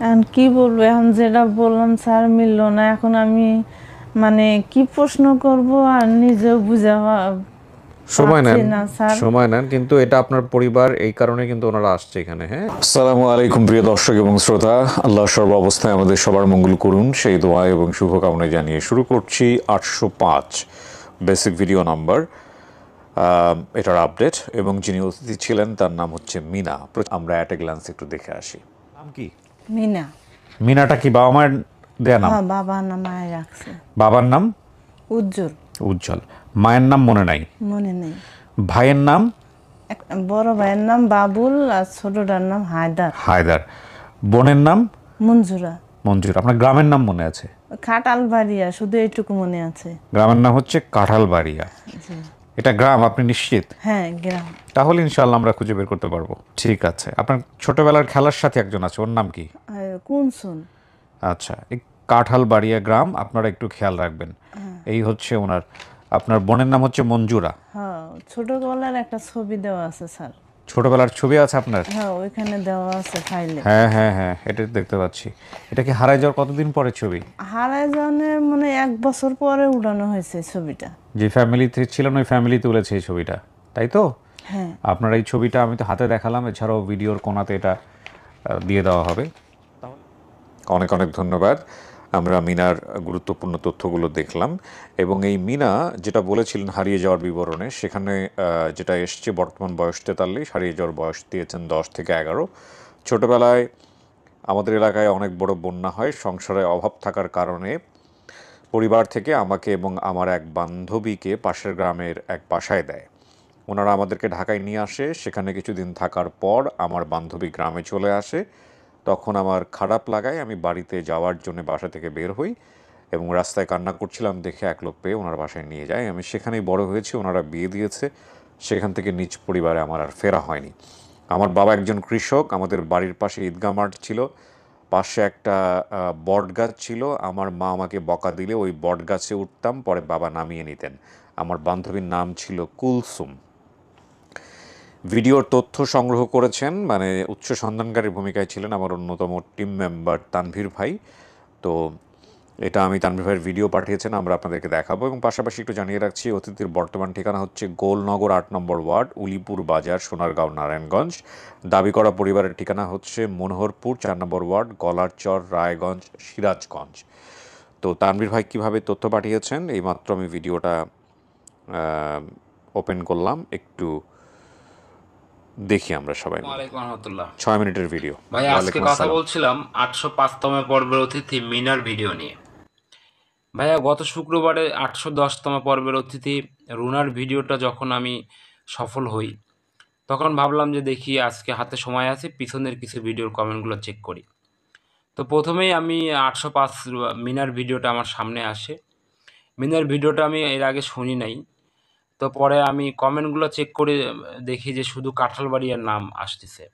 এখন কি বলবো, এখন যেটা বললাম স্যার মিললো না। এখন আমি মানে কি প্রশ্ন করব আর নিজেও বুঝে সময় পাচ্ছি নেন, না স্যার। সময় নেন, কিন্তু এটা আপনার পরিবার, এই কারণে কিন্তু ওনারা আসছে এখানে। হ্যাঁ, আসসালামু আলাইকুম প্রিয় দর্শক এবং শ্রোতা। আল্লাহ সর্ব অবস্থায় আমাদের সবার মঙ্গল করুন, সেই দোয়া এবং শুভকামনা জানিয়ে শুরু করছি 805 বেসিক ভিডিও নাম্বার, এটার আপডেট। এবং যিনি অতিথি ছিলেন তার নাম হচ্ছে মিনা। আমরা অ্যাট এ গ্লান্স একটু দেখে আসি। নাম কি? মিনা। মিনাটা কি বাবা মায়ের দেয়া নাম? হ্যাঁ, বাবার নাম মায়ে রাখছে। বাবার নাম উজ্জ্বল। উজ্জ্বল। মায়ের নাম মনে নাই? মনে নেই। ভাইয়ের নাম? বড় ভাইয়ের নাম বাবুল আর ছোটটার নাম হায়দার। হায়দার। বোনের নাম? মঞ্জুরা। মঞ্জুর। আপনার গ্রামের নাম মনে আছে? খাটাল বাড়িয়া, শুধু এইটুকু মনে আছে। গ্রামের নাম হচ্ছে কাঁঠালবাড়িয়া। এটা গ্রাম, আপনি নিশ্চিত? হ্যাঁ, গ্রাম। তাহলে ইনশাল্লাহ আমরা খুঁজে বের করতে পারবো। ঠিক আছে। আপনার ছোটবেলার খেলার সাথে একজন আছে, ওর নাম কি? কুনসুন। আচ্ছা, এই কাঁঠালবাড়িয়া গ্রাম, আপনারা একটু খেয়াল রাখবেন। এই হচ্ছে ওনার। আপনার বোনের নাম হচ্ছে মঞ্জুরা। হ্যাঁ, ছোটবেলার একটা ছবি দেওয়া আছে স্যার। ছোটবেলার ছবি আছে আপনার? হ্যাঁ, ওইখানে দেওয়া আছে ফাইলে। হ্যাঁ হ্যাঁ হ্যাঁ, এটা দেখতে পাচ্ছি। এটা কি হারায় যাওয়ার কতদিন পরে ছবি? হারায় যাওয়ার মানে 1 বছর পরে উঠানো হয়েছে ছবিটা। যে ফ্যামিলিতে ছিলেন ওই ফ্যামিলি তুলেছে এই ছবিটা, তাই তো? হ্যাঁ। আপনার এই ছবিটা আমি তো হাতে দেখালাম, এছাড়াও ভিডিওর কোনাতে এটা দিয়ে দেওয়া হবে। অনেক অনেক ধন্যবাদ। আমরা মিনার গুরুত্বপূর্ণ তথ্যগুলো দেখলাম। এবং এই মিনা যেটা বলেছিলেন হারিয়ে যাওয়ার বিবরণে, সেখানে যেটা এসছে বর্তমান বয়স 43, হারিয়ে যাওয়ার বয়স দিয়েছেন 10 থেকে 11। ছোটোবেলায় আমাদের এলাকায় অনেক বড় বন্যা হয়, সংসারে অভাব থাকার কারণে পরিবার থেকে আমাকে এবং আমার এক বান্ধবীকে পাশের গ্রামের এক বাসায় দেয়। ওনারা আমাদেরকে ঢাকায় নিয়ে আসে। সেখানে কিছুদিন থাকার পর আমার বান্ধবী গ্রামে চলে আসে। তখন আমার খারাপ লাগায় আমি বাড়িতে যাওয়ার জন্য বাসা থেকে বের হই এবং রাস্তায় কান্না করছিলাম দেখে এক লোক পেয়ে ওনার বাসায় নিয়ে যায়। আমি সেখানেই বড় হয়েছি, ওনারা বিয়ে দিয়েছে। সেখান থেকে নিজ পরিবারে আমার আর ফেরা হয়নি। আমার বাবা একজন কৃষক। আমাদের বাড়ির পাশে ঈদগাহ মাঠ ছিল, পাশে একটা বট গাছ ছিল। আমার মা আমাকে বকা দিলে ওই বট গাছে উঠতাম, পরে বাবা নামিয়ে নিতেন। আমার বান্ধবীর নাম ছিল কুলসুম। ভিডিওর তথ্য সংগ্রহ করেছেন, মানে উৎস সন্ধানকারীর ভূমিকায় ছিলেন আমার অন্যতম টিম মেম্বার তানভীর ভাই। তো এটা আমি তানভীর ভাইয়ের ভিডিও পাঠিয়েছেন, আমরা আপনাদেরকে দেখাবো। এবং পাশাপাশি একটু জানিয়ে রাখছি, অতিথির বর্তমান ঠিকানা হচ্ছে গোলনগর 8 নম্বর ওয়ার্ড, উলিপুর বাজার, সোনারগাঁও, নারায়ণগঞ্জ। দাবি করা পরিবারের ঠিকানা হচ্ছে মনোহরপুর 4 নম্বর ওয়ার্ড, গলারচর, রায়গঞ্জ, সিরাজগঞ্জ। তো তানভীর ভাই কীভাবে তথ্য পাঠিয়েছেন, এইমাত্র আমি ভিডিওটা ওপেন করলাম, একটু দেখি আমরা সবাই। ওয়ালাইকুম রহমতুল্লাহ। 6 মিনিটের ভিডিও। ভাই আজকে কথা বলছিলাম 805তম পর্বের অতিথি মিনার ভিডিও নিয়ে। ভাইয়া গত শুক্রবারে 810তম পর্বের অতিথি রুনার ভিডিওটা যখন আমি সফল হই, তখন ভাবলাম যে দেখি আজকে হাতে সময় আছে, পিছনের কিছু ভিডিওর কমেন্টগুলো চেক করি। তো প্রথমেই আমি 805 মিনার ভিডিওটা আমার সামনে আসে। মিনার ভিডিওটা আমি এর আগে শুনি নাই। তো পরে আমি কমেন্টগুলো চেক করে দেখি যে শুধু কাঁঠালবাড়িয়ার নাম আসতেছে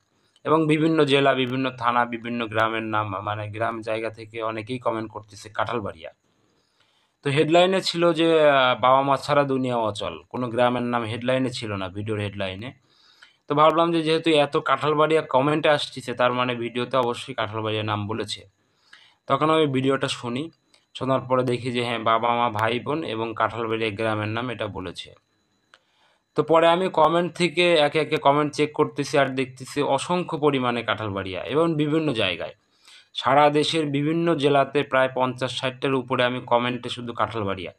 এবং বিভিন্ন জেলা, বিভিন্ন থানা, বিভিন্ন গ্রামের নাম, মানে গ্রাম জায়গা থেকে অনেকেই কমেন্ট করতেছে কাঁঠালবাড়িয়া। তো হেডলাইনে ছিল যে বাবা মা ছাড়া দুনিয়া অচল, কোনো গ্রামের নাম হেডলাইনে ছিল না, ভিডিওর হেডলাইনে। তো ভাবলাম যে যেহেতু এত কাঁঠালবাড়িয়া কমেন্টে আসতেছে, তার মানে ভিডিওতে অবশ্যই কাঁঠালবাড়িয়া নাম বলেছে। তখন আমি ভিডিওটা শুনি, শোনার পরে দেখি যে হ্যাঁ, বাবা মা ভাই বোন এবং কাঁঠালবাড়িয়া গ্রামের নাম এটা বলেছে। তো পরে আমি কমেন্ট থেকে একে একে কমেন্ট চেক করতেছি আর দেখতেছি অসংখ্য পরিমাণে কাঁঠালবাড়িয়া এবং বিভিন্ন জায়গায়, সারা দেশের বিভিন্ন জেলাতে প্রায় 50-60টার উপরে আমি কমেন্টে শুধু কাঁঠালবাড়িয়া,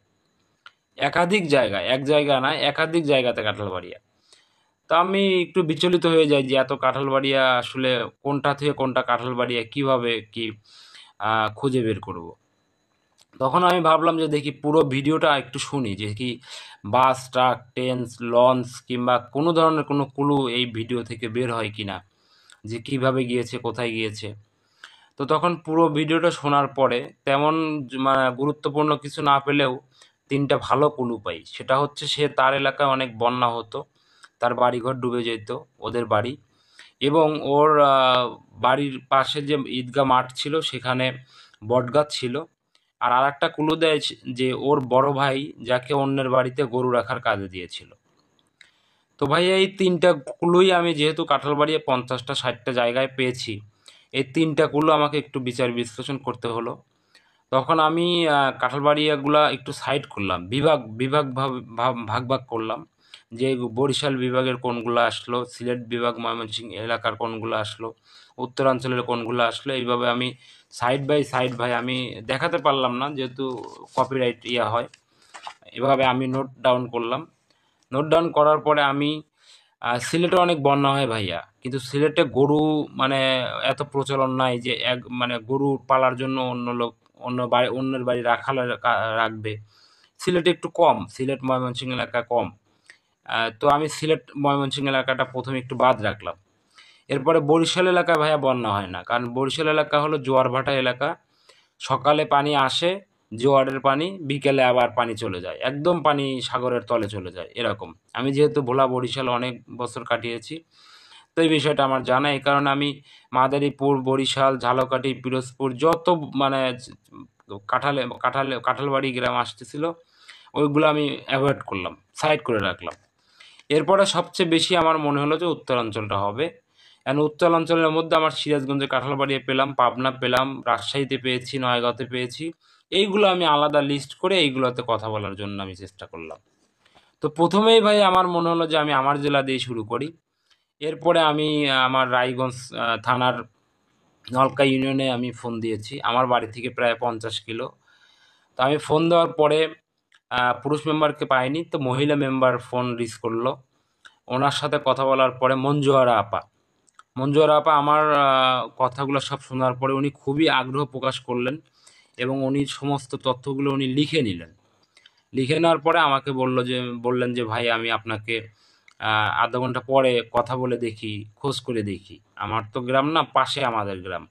একাধিক জায়গায়, এক জায়গা না একাধিক জায়গাতে কাঁঠালবাড়িয়া। তো আমি একটু বিচলিত হয়ে যাই যে এত কাঁঠালবাড়িয়া আসলে কোনটা থেকে কোনটা কাঁঠালবাড়িয়া, কিভাবে কি খুঁজে বের করব। তখন আমি ভাবলাম যে দেখি পুরো ভিডিওটা একটু শুনি, যে কি বাস, ট্রাক, ট্রেন, লঞ্চ কিংবা কোনো ধরনের কোনো ক্লু এই ভিডিও থেকে বের হয় কিনা, যে কিভাবে গিয়েছে, কোথায় গিয়েছে। তো তখন পুরো ভিডিওটা শোনার পরে তেমন মানে গুরুত্বপূর্ণ কিছু না পেলেও 3টা ভালো ক্লু পাই। সেটা হচ্ছে সে, তার এলাকায় অনেক বন্যা হতো, তার বাড়িঘর ডুবে যেত, ওদের বাড়ি, এবং ওর বাড়ির পাশে যে ঈদগাহ মাঠ ছিল সেখানে বটগাছ ছিল। আর আরেকটা ক্লু দেয় যে ওর বড় ভাই যাকে অন্যের বাড়িতে গরু রাখার কাজে দিয়েছিল। তো ভাই এই 3টা ক্লুই আমি যেহেতু কাঁঠালবাড়িয়া 50টা 60টা জায়গায় পেয়েছি, এই 3টা কুলো আমাকে একটু বিচার বিশ্লেষণ করতে হলো। তখন আমি কাঁঠালবাড়িয়াগুলা একটু সাইড করলাম, ভাগ ভাগ করলাম, যে বরিশাল বিভাগের কোনগুলো আসলো, সিলেট বিভাগ ময়মনসিংহ এলাকার কোনগুলো আসলো, উত্তরাঞ্চলের কোনগুলো আসলো, এইভাবে আমি সাইড বাই সাইড ভাই আমি দেখাতে পারলাম না, যেহেতু কপিরাইট হয়। এভাবে আমি নোট ডাউন করলাম। নোট ডাউন করার পরে আমি সিলেটে অনেক বন্যা হয় ভাইয়া, কিন্তু সিলেটে গরু মানে এত প্রচলন নাই যে মানে গরু পালার জন্য অন্যের বাড়ি রাখবে। সিলেটে একটু কম, সিলেট ময়মনসিংহ এলাকা কম। তো আমি সিলেট ময়মনসিংহ এলাকাটা প্রথমে একটু বাদ রাখলাম। এরপরে বরিশাল এলাকায় ভাইয়া বন্যা হয় না, কারণ বরিশাল এলাকা হলো জোয়ার ভাটা এলাকা। সকালে পানি আসে, জোয়ারের পানি, বিকেলে আবার পানি চলে যায়, একদম পানি সাগরের তলে চলে যায় এরকম। আমি যেহেতু ভোলা বরিশাল অনেক বছর কাটিয়েছি, তো এই বিষয়টা আমার জানা। এই কারণে আমি মাদারীপুর, বরিশাল, ঝালকাঠি, পিরোজপুর যত মানে কাঁঠালবাড়ি গ্রাম আসতেছিল, ওইগুলো আমি অ্যাভয়েড করলাম, সাইড করে রাখলাম। এরপরে সবচেয়ে বেশি আমার মনে হলো যে উত্তরাঞ্চলটা হবে। এখন উত্তরাঞ্চলের মধ্যে আমার সিরাজগঞ্জে কাঁঠালবাড়িয়া পেলাম, পাবনা পেলাম, রাজশাহীতে পেয়েছি, নয়াগাঁওতে পেয়েছি। এইগুলো আমি আলাদা লিস্ট করে এইগুলোতে কথা বলার জন্য আমি চেষ্টা করলাম। তো প্রথমেই ভাই আমার মনে হলো যে আমি আমার জেলা দিয়ে শুরু করি। এরপরে আমি আমার রায়গঞ্জ থানার নলকা ইউনিয়নে আমি ফোন দিয়েছি, আমার বাড়ি থেকে প্রায় 50 কিলো। তো আমি ফোন দেওয়ার পরে পুরুষ মেম্বারকে পাইনি, তো মহিলা মেম্বার ফোন রিসিভ করলো। ওনার সাথে কথা বলার পরে মঞ্জুয়ারা আপা আমার কথাগুলো সব শোনার পরে উনি খুবই আগ্রহ প্রকাশ করলেন এবং উনি সমস্ত তথ্যগুলো উনি লিখে নিলেন। লিখে নেওয়ার পরে আমাকে বললেন যে ভাই আমি আপনাকে আধা ঘন্টা পরে কথা বলে দেখি, খোঁজ করে দেখি। আমার তো গ্রাম না, পাশে আমাদের গ্রাম।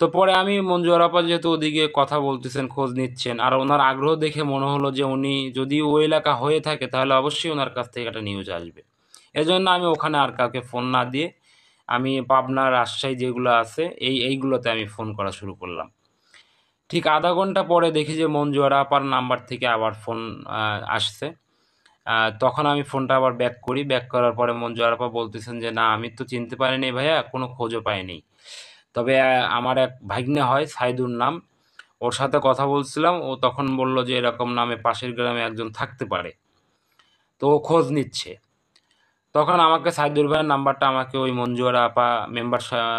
তো পরে আমি মঞ্জুয়ার আপা যেহেতু ওদিকে কথা বলতেছেন, খোঁজ নিচ্ছেন, আর ওনার আগ্রহ দেখে মনে হলো যে উনি যদি ওই এলাকা হয়ে থাকে তাহলে অবশ্যই ওনার কাছ থেকে একটা নিউজ আসবে। এজন্য আমি ওখানে আর কাউকে ফোন না দিয়ে আমি পাবনা, রাজশাহী যেগুলো আছে এইগুলোতে আমি ফোন করা শুরু করলাম। ঠিক আধা ঘন্টা পরে দেখি যে মঞ্জুয়ারা আপার নাম্বার থেকে আবার ফোন আসছে। তখন আমি ফোনটা আবার ব্যাক করি। ব্যাক করার পরে মঞ্জুয়ারা আপা বলতেছেন যে, "না, আমি তো চিনতে পারিনি ভাইয়া, কোনো খোঁজও পাইনি। তবে আমার এক ভাগ্নে হয়, সাইদুর নাম। ওর সাথে কথা বলছিলাম। ও তখন বলল যে এরকম নামে পাশের গ্রামে একজন থাকতে পারে। তো ও খোঁজ নিচ্ছে।" তখন আমাকে সাইদুর ভাইয়ের নাম্বারটা আমাকে ওই মঞ্জুয়ারা আপা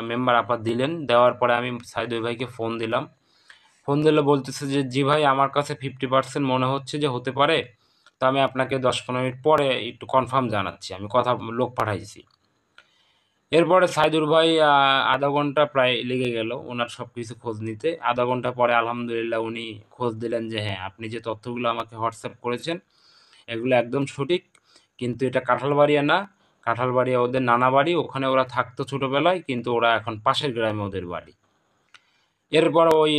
মেম্বার আপা দিলেন। দেওয়ার পরে আমি সাইদুর ভাইকে ফোন দিলাম। ফোন দিলে বলতেছে যে, "জি ভাই, আমার কাছে 50% মনে হচ্ছে যে হতে পারে। তো আমি আপনাকে 10-15 মিনিট পরে একটু কনফার্ম জানাচ্ছি। আমি লোক পাঠাইছি।" এরপরে সাইদুর ভাই আধা ঘন্টা প্রায় লেগে গেল ওনার সবকিছু খোঁজ নিতে। আধা ঘন্টা পরে আলহামদুলিল্লাহ উনি খোঁজ দিলেন যে, "হ্যাঁ, আপনি যে তথ্যগুলো আমাকে হোয়াটসঅ্যাপ করেছেন, এগুলো একদম সঠিক। কিন্তু এটা কাঁঠালবাড়িয়া না। কাঁঠালবাড়িয়া ওদের নানা বাড়ি। ওখানে ওরা থাকতো ছোটবেলায়, কিন্তু ওরা এখন পাশের গ্রামে ওদের বাড়ি।" এরপর ওই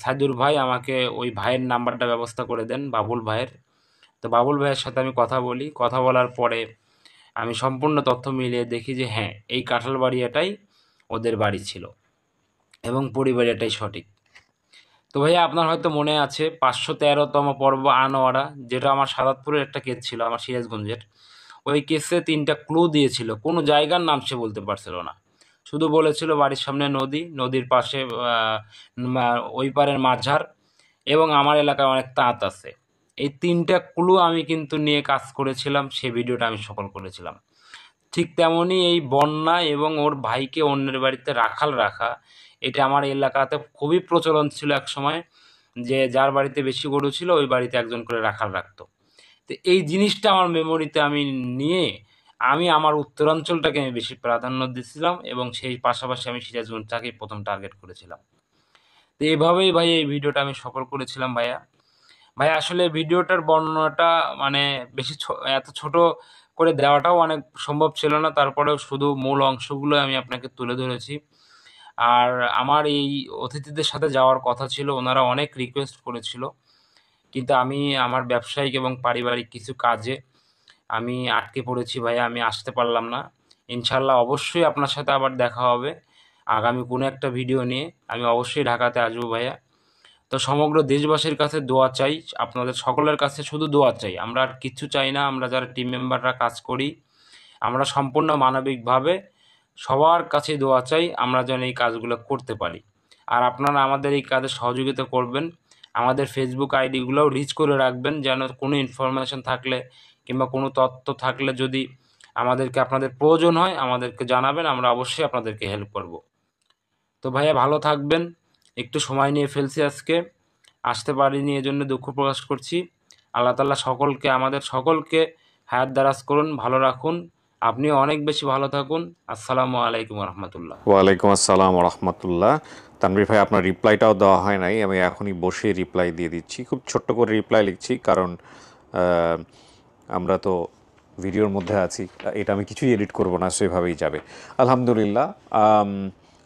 সাইদুর ভাই আমাকে ওই ভাইয়ের নাম্বারটা ব্যবস্থা করে দেন, বাবুল ভাইয়ের। তো বাবুল ভাইয়ের সাথে আমি কথা বলি। কথা বলার পরে আমি সম্পূর্ণ তথ্য মিলিয়ে দেখি যে হ্যাঁ, এই কাঁঠালবাড়িয়াটাই ওদের বাড়ি ছিল এবং পরিবারিয়াটাই সঠিক। তো ভাইয়া আপনার হয়তো মনে আছে 513তম পর্ব আনোয়ারা, যেটা আমার সাদাতপুরের একটা কেস ছিল, আমার সিরাজগঞ্জের। ওই কেসে 3টা ক্লু দিয়েছিল, কোনো জায়গার নাম সে বলতে পারছিল না, শুধু বলেছিল বাড়ির সামনে নদী, নদীর পাশে ওই পারের মাঝার এবং আমার এলাকায় অনেক তাঁত আছে। এই 3টা ক্লু আমি কিন্তু নিয়ে কাজ করেছিলাম, সে ভিডিওটা আমি সফল করেছিলাম। ঠিক তেমনই এই বন্যা এবং ওর ভাইকে অন্যের বাড়িতে রাখাল রাখা, এটা আমার এলাকাতে খুবই প্রচলন ছিল এক সময়, যে যার বাড়িতে বেশি গরু ছিল ওই বাড়িতে একজন করে রাখাল রাখতো। তো এই জিনিসটা আমার মেমোরিতে আমি নিয়ে আমি আমার উত্তরাঞ্চলটাকে আমি বেশি প্রাধান্য দিয়েছিলাম এবং সেই পাশাপাশি আমি সিরাজগঞ্জটাকেই প্রথম টার্গেট করেছিলাম। তো এইভাবেই ভাই এই ভিডিওটা আমি সফল করেছিলাম ভাইয়া। ভাই আসলে ভিডিওটার বর্ণনাটা মানে বেশি এত ছোট করে দেওয়াটাও অনেক সম্ভব ছিল না, তারপরেও শুধু মূল অংশগুলো আমি আপনাকে তুলে ধরেছি। আর আমার এই অতিথিদের সাথে যাওয়ার কথা ছিল, ওনারা অনেক রিকোয়েস্ট করেছিল, কিন্তু আমি আমার ব্যবসায়িক এবং পারিবারিক কিছু কাজে আমি আটকে পড়েছি ভাইয়া, আমি আসতে পারলাম না। ইনশাল্লাহ অবশ্যই আপনার সাথে আবার দেখা হবে আগামী কোনো একটা ভিডিও নিয়ে। আমি অবশ্যই ঢাকাতে আসবো ভাইয়া। তো সমগ্র দেশবাসীর কাছে দোয়া চাই, আপনাদের সকলের কাছে শুধু দোয়া চাই, আমরা আর কিচ্ছু চাই না। আমরা যারা টিম মেম্বাররা কাজ করি, আমরা সম্পূর্ণ মানবিকভাবে সবার কাছে দোয়া চাই আমরা যেন এই কাজগুলো করতে পারি। আর আপনারা আমাদের এই কাজে সহযোগিতা করবেন, আমাদের ফেসবুক আইডিগুলোও রিচ করে রাখবেন, যেন কোনো ইনফরমেশন থাকলে কিংবা কোনো তথ্য থাকলে যদি আমাদেরকে আপনাদের প্রয়োজন হয় আমাদেরকে জানাবেন, আমরা অবশ্যই আপনাদেরকে হেল্প করব। তো ভাইয়া ভালো থাকবেন, একটু সময় নিয়ে ফেলছি আজকে, আসতে পারিনি এজন্য দুঃখ প্রকাশ করছি। আল্লাহ তাআলা সকলকে, আমাদের সকলকে হায়াত দারাজ করুন, ভালো রাখুন। আপনিও অনেক বেশি ভালো থাকুন। আসসালামু আলাইকুম রহমতুল্লাহ। ওয়ালাইকুম আসসালাম রহমতুল্লাহ। তানভীর ভাই, আপনার রিপ্লাইটাও দেওয়া হয় নাই, আমি এখনই বসে রিপ্লাই দিয়ে দিচ্ছি। খুব ছোট্ট করে রিপ্লাই লিখছি, কারণ আমরা তো ভিডিওর মধ্যে আছি, এটা আমি কিছুই এডিট করব না, সেভাবেই যাবে। আলহামদুলিল্লাহ।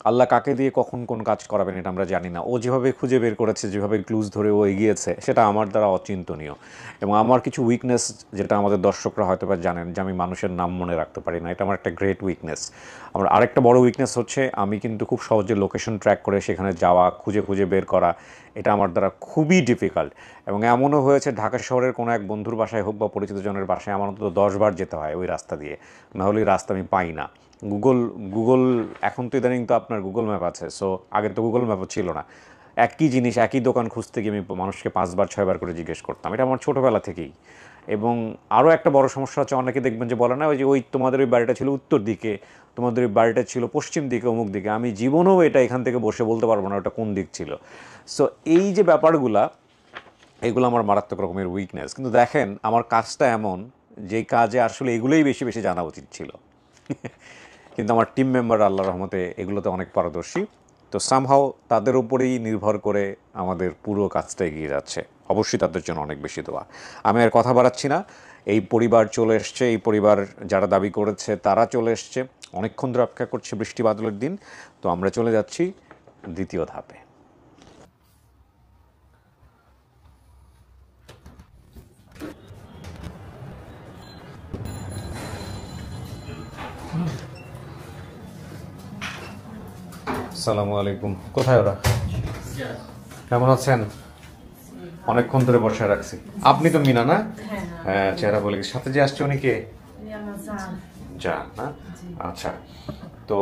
আল্লাহ কাকে দিয়ে কখন কোন কাজ করাবেন এটা আমরা জানি না। ও যেভাবে খুঁজে বের করেছে, যেভাবে ক্লুজ ধরে ও এগিয়েছে, সেটা আমার দ্বারা অচিন্তনীয়। এবং আমার কিছু উইকনেস, যেটা আমাদের দর্শকরা হয়তো বা জানেন, যে আমি মানুষের নাম মনে রাখতে পারি না, এটা আমার একটা গ্রেট উইকনেস। আমার আরেকটা বড় উইকনেস হচ্ছে আমি কিন্তু খুব সহজে লোকেশন ট্র্যাক করে সেখানে যাওয়া, খুঁজে খুঁজে বের করা, এটা আমার দ্বারা খুবই ডিফিকাল্ট। এবং এমনও হয়েছে ঢাকা শহরের কোনো এক বন্ধুর বাসায় হোক বা পরিচিত জনের বাসায় আমার অন্তত 10 বার যেতে হয় ওই রাস্তা দিয়ে, নাহলে ওই রাস্তা আমি পাই না। গুগল এখন তো ইদানিং তো আপনার গুগল ম্যাপ আছে, সো আগের তো গুগল ম্যাপও ছিল না। একই জিনিস, একই দোকান খুঁজতে গিয়ে আমি মানুষকে 5 বার 6 বার করে জিজ্ঞেস করতাম, এটা আমার ছোটোবেলা থেকেই। এবং আরও একটা বড় সমস্যা হচ্ছে, অনেকে দেখবেন যে বলে না, ওই যে ওই তোমাদের ওই বাড়িটা ছিল উত্তর দিকে, তোমাদের ওই বাড়িটা ছিল পশ্চিম দিকে, অমুক দিকে। আমি জীবনেও এটা এখান থেকে বসে বলতে পারবো না ওটা কোন দিক ছিল। সো এই যে ব্যাপারগুলা, এগুলো আমার মারাত্মক রকমের উইকনেস। কিন্তু দেখেন, আমার কাজটা এমন, যে কাজে আসলে এগুলোই বেশি বেশি জানা উচিত ছিল। কিন্তু আমার টিম মেম্বার আল্লাহর রহমতে এগুলোতে অনেক পারদর্শী। তো সামহাও তাদের উপরেই নির্ভর করে আমাদের পুরো কাজটা এগিয়ে যাচ্ছে। অবশ্যই তাদের জন্য অনেক বেশি দোয়া। আমি আর কথা বাড়াচ্ছি না, এই পরিবার চলে এসছে, এই পরিবার যারা দাবি করেছে তারা চলে এসছে, অনেকক্ষণ ধরে অপেক্ষা করছে বৃষ্টি বাদলের দিন। তো আমরা চলে যাচ্ছি দ্বিতীয় ধাপে। আসসালামু আলাইকুম। কোথায় ওরা? কেমন আছেন? অনেকক্ষণ ধরে বসে রাখছি। আপনি তো মিনা না? হ্যাঁ, চেহারা বলে গেছি। সাথে যে আসছে উনি কে? জান না? আচ্ছা। তো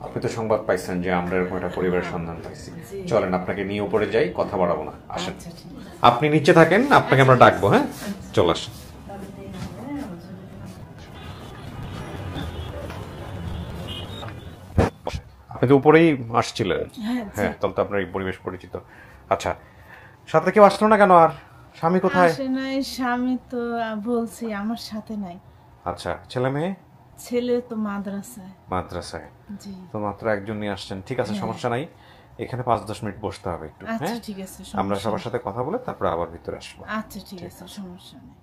আপনি তো সংবাদ পাইছেন যে আমরা এরকম একটা পরিবারের সন্ধান পাইছি। চলেন আপনাকে নিয়ে উপরে যাই, কথা বাড়াবো না, আসেন। আপনি নিচে থাকেন, আপনাকে আমরা ডাকবো। হ্যাঁ, চলে আসেন। আপনি তো উপরেই আসছিলেন। হ্যাঁ, তাহলে তো আপনার এই পরিবেশ পরিচিত। আচ্ছা, সাথে কেউ আসলো না কেন? আর স্বামী কোথায়? আসে নাই, স্বামী তো বলছি আমার সাথে নাই। আচ্ছা, ছেলে মেয়ে? ছেলে তো মাদ্রাসায়। মাদ্রাসায়? জি। তো মাত্র একজন নিয়ে আসছেন, ঠিক আছে, সমস্যা নাই। এখানে 5-10 মিনিট বসতে হবে একটু। আচ্ছা হ্যাঁ, ঠিক আছে, আমরা সমস্যা সবার নেই। সাথে কথা বলে তারপর আবার ভিতরে আসবো। আচ্ছা ঠিক আছে, সমস্যা নেই।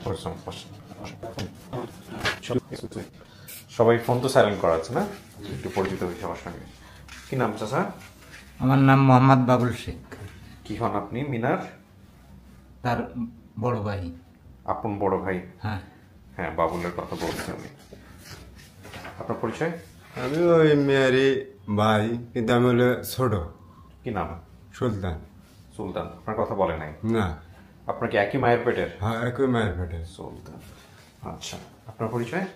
বসুন, বসুন। সবাই ফোন তো সাইলেন্ট করা আছে না? একটু পরিচিত হই সবার সঙ্গে। কি নাম চাচা? আমার নাম মোহাম্মদ বাবুল শেখ, কি হন আপনি? মিনার তার বড় ভাই। আপন বড় ভাই? হ্যাঁ, হ্যাঁ, বাবুলের কথা বলছি আমি। আপনার পরিচয়? আমি ওই মেয়েরই ভাই, কিন্তু আমি হলো ছোট। কি নাম? সুলতান। সুলতান। আপনার কথা বলে নাই? না, আপনার কি একই মায়ের পেটের? হ্যাঁ, একই মায়ের পেটে। সুলতান। আচ্ছা, আপনার পরিচয়?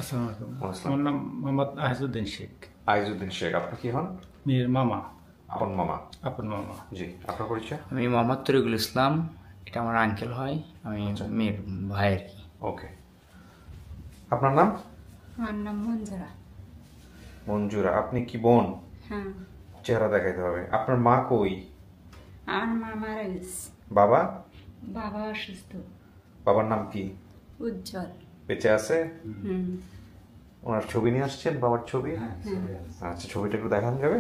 আসসালামু আলাইকুম। আসসালাম। আমার নাম মোহাম্মদ আহিজউদ্দিন শেখ, আইজউদ্দিন শেখ। আপনি কি হন? মেয়ের মামা, আপন মামা? আপন মামা। জি। আপনার পরিচয়? আমি মোহাম্মদ তরিকুল ইসলাম, এটা আমার আঙ্কেল হয়, আমি মেয়ের ভাই আর কি। ওকে। আপনার নাম? আমার নাম মঞ্জুরা। মঞ্জুরা। আপনি কি বোন? হ্যাঁ, চেহারা দেখাইতে হবে। আপনার মা কই? আমার মা মারা গেছে। বাবা? বাবা অসুস্থ। বাবার নাম কি? উজ্জ্বল। বেঁচে আছে? হুম। ওনার ছবি নিয়ে আসছেন, বাবার ছবি? আচ্ছা, ছবিটা একটু দেখান যাবে?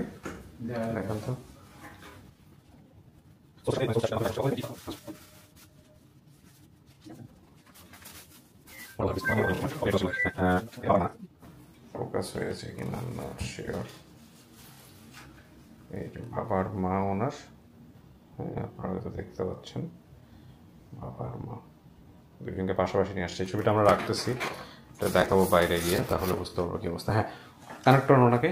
দেখান তো। ফোকাস হয়েছে কিনা না শিওর। এই যে বাবার মা ওনার, হ্যাঁ, আপনারা তো দেখতে পাচ্ছেন বাবার মা দুজনকে পাশাপাশি নিয়ে আসছে। এই ছবিটা আমরা রাখতেছি, এটা দেখাবো বাইরে গিয়ে, তাহলে বুঝতে পারবো কি অবস্থা। হ্যাঁ, কানেক্ট করুন ওনাকে।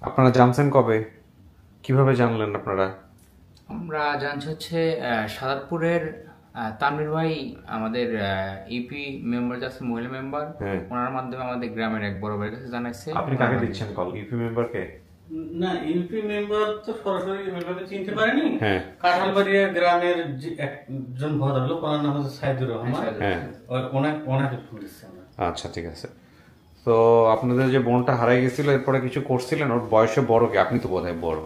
আপনারা জানছেন কবে, কিভাবে জানলেন আপনারা? আমরা জানছি হচ্ছে সাদাতপুরের তানভীর ভাই আমাদের ইপি মেম্বার যাচ্ছে, মহিলা মেম্বার, হ্যাঁ। ওনার মাধ্যমে আমাদের গ্রামের এক বড় ভাইয়ের কাছে জানাইছে। আপনি কাকে দিচ্ছেন কল? ইউপি মেম্বারকে? না, ইউপি মেম্বার তো সরাসরি ওইভাবে চিনতে পারেনি। হ্যাঁ। কাঁঠালবাড়িয়া গ্রামের যে একজন ভদ্রলোক, ওনার নাম হচ্ছে সাইদুর রহমান, হ্যাঁ। ওনাকে ফোন দিচ্ছে আমরা। আচ্ছা, ঠিক আছে। তো আপনাদের যে বোনটা হারাই গেছিল, এরপরে কিছু করছিলেন? ওর বয়সে বড় কি? আপনি তো বোধহয় বড়।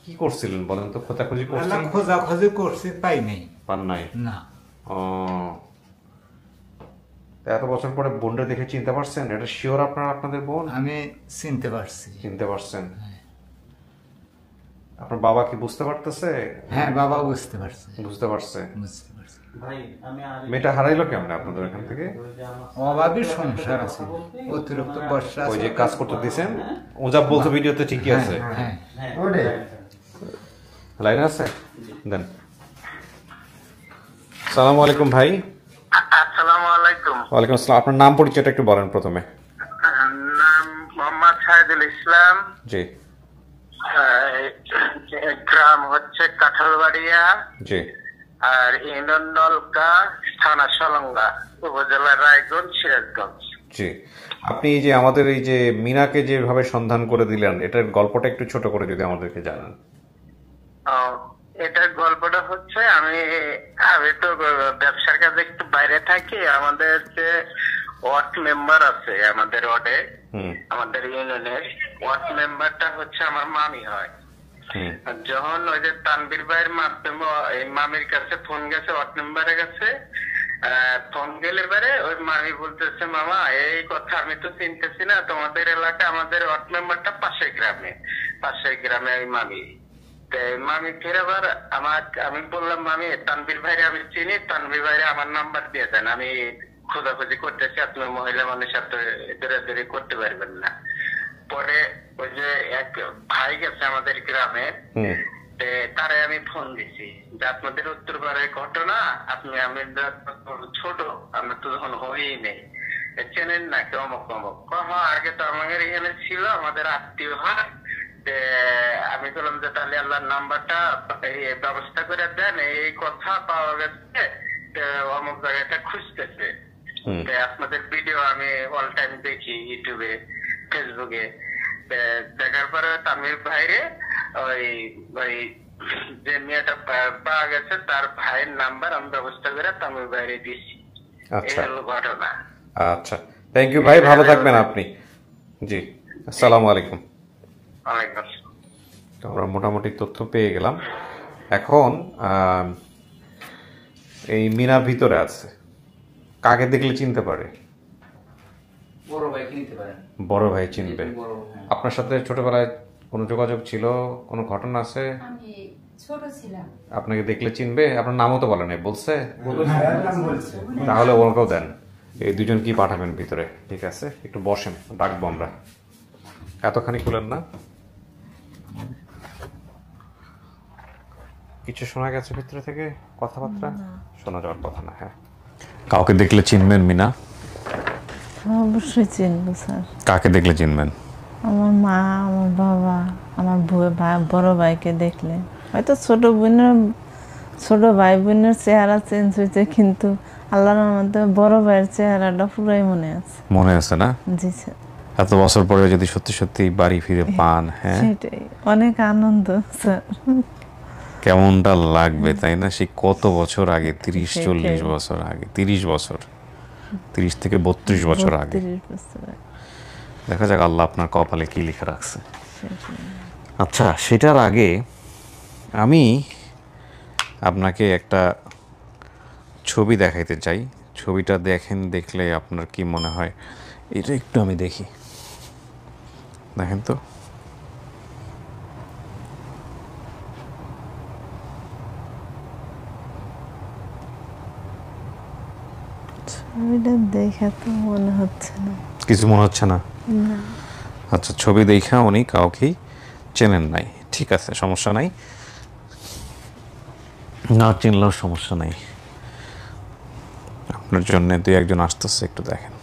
কি করছিলেন বলেন তো? খোঁজাখুঁজি করছিলেন? খোঁজাখুঁজি করছি, পাই নাই। পান নাই? না। ও, তা এত বছর পরে বোনটা দেখে চিনতে পারছেন? এটা শিওর আপনারা আপনাদের বোন? আমি চিনতে পারছি। চিনতে পারছেন? আপনার বাবা কি বুঝতে পারতেছে? হ্যাঁ, বাবা বুঝতে পারছে। বুঝতে পারছে। বুঝতে পারছি। ভাই আমি আর মেয়েটা হারাইলো কেমন আপনাদের এখান থেকে? অভাবের সংসার আছে, অতিরিক্ত বর্ষা ওই আছে। যে কাজ করতে দিয়েছেন, ওজাব বলছে ভিডিওতে, ঠিকই আছে। হ্যাঁ, লাইন আছে, দেন। সালামু আলাইকুম ভাই। আসসালামু আলাইকুম। ওয়ালাইকুম আসসালাম। আপনার নাম পরিচয়টা একটু বলেন প্রথমে। নাম মোহাম্মদ সাইদুল ইসলাম। জি গ্রাম হচ্ছে কাঁঠালবাড়িয়া, জি। আর ইউনিয়ন নলকা, থানা সলঙ্গা, উপজেলা রায়গঞ্জ, সিরাজগঞ্জ। জি। আপনি এই যে আমাদের এই যে মিনাকে যেভাবে সন্ধান করে দিলেন, এটার গল্পটা একটু ছোট করে যদি আমাদেরকে জানান। এটার গল্পটা হচ্ছে, আমি তো ব্যবসার কাজে একটু বাইরে থাকি। আমাদের যে ওয়ার্ড মেম্বার আছে আমাদের ওয়ার্ডে, আমাদের ইউনিয়নের ওয়ার্ড মেম্বারটা হচ্ছে আমার মামি হয়। যখন ওই যে তানভীর ভাইয়ের মাধ্যমে এই মামির কাছে ফোন গেছে, ওয়ার্ড মেম্বারের কাছে ফোন গেলে পরে ওই মামি বলতেছে, মামা এই কথা আমি তো চিনতেছি না, তোমাদের এলাকা আমাদের ওয়ার্ড মেম্বারটা পাশের গ্রামে ওই মামি। মামি ফিরে আবার আমি বললাম, মামি তানভীর ভাইরে আমি চিনি, তানভীর ভাইরে আমার নাম্বার দিয়ে দেন, আমি খোঁজাখুঁজি করতেছি, আপনি মহিলা মানুষ এত দৌড়াদৌড়ি করতে পারবেন না। পরে ওই যে এক ভাই গেছে আমাদের গ্রামে, তারে আমি ফোন দিছি যে আপনাদের উত্তরপাড়ার ঘটনা, আমি ছোট, আমরা তো যখন হয়েই নেই, চেনেন না কেউ? অমক অমক। আগে তো আমাদের এখানে ছিল, আমাদের আত্মীয় হয়। আমি বললাম যে তাহলে আল্লাহর নাম্বারটা ব্যবস্থা করে দেন, এই কথা পাওয়া গেছে, অমুক জায়গাটা খুঁজতেছে। আপনাদের ভিডিও আমি অল টাইম দেখি ইউটিউবে, ফেসবুকে। দেখার পরে তামির ভাইরে ওই যে মেয়েটা পাওয়া গেছে তার ভাইয়ের নাম্বার আমি ব্যবস্থা করে তামির ভাইরে দিচ্ছি। এই হলো ঘটনা। আচ্ছা, থ্যাংক ইউ ভাই, ভালো থাকবেন আপনি। জি, আসসালামু আলাইকুম। আমরা মোটামুটি তথ্য পেয়ে গেলাম। এখন এই মিনা ভিতরে আছে, কাকে দেখলে চিনতে পারে? বড় ভাই চিনতে পারেন। বড় ভাই চিনবে। আপনার সাথে ছোটবেলায় কোনো যোগাযোগ ছিল, কোনো ঘটনা আছে? আমি ছোট ছিলাম। আপনাকে দেখলে চিনবে? আপনার নামও তো বলে নাই, বলছে? তাহলে ওনাকেও দেন। এই দুজন কি পাঠাবেন ভিতরে? ঠিক আছে, একটু বসেন, ডাকবো আমরা। এতখানি খুলেন না। কিছু শোনা গেছে ভিতরে থেকে? কথাবার্তা শোনা যাওয়ার কথা না। হ্যাঁ, কাউকে দেখলে চিনবেন মিনা? অবশ্যই চিনবো স্যার। কাকে দেখলে চিনবেন? আমার মা, আমার বাবা, আমার বড় ভাইকে দেখলে। হয়তো ছোট ভাই বোনের চেহারা চেঞ্জ হয়েছে, কিন্তু আল্লাহর রহমতে বড় ভাইয়ের চেহারাটা পুরাই মনে আছে। মনে আছে না? জি স্যার। এত বছর পরে যদি সত্যি সত্যি বাড়ি ফিরে পান, হ্যাঁ সেটাই অনেক আনন্দ স্যার। কেমনটা লাগবে তাই না? সেই কত বছর আগে, 30-40 বছর আগে, 30 বছর, 30 থেকে 32 বছর আগে। দেখা যাক আল্লাহ আপনার কপালে কি লিখে রাখছে। আচ্ছা, সেটার আগে আমি আপনাকে একটা ছবি দেখাইতে চাই। ছবিটা দেখেন, দেখলে আপনার কি মনে হয় এটা একটু আমি দেখি। দেখেন তো, ছবিটা দেখে তো মনে হচ্ছে না কিছু মনে হচ্ছে না। আচ্ছা, ছবি দেখা উনি কাউকেই চেনেন নাই, ঠিক আছে, সমস্যা নাই, না চিনলেও সমস্যা নাই। আপনার জন্য 2-1 জন আসতেছে, একটু দেখেন।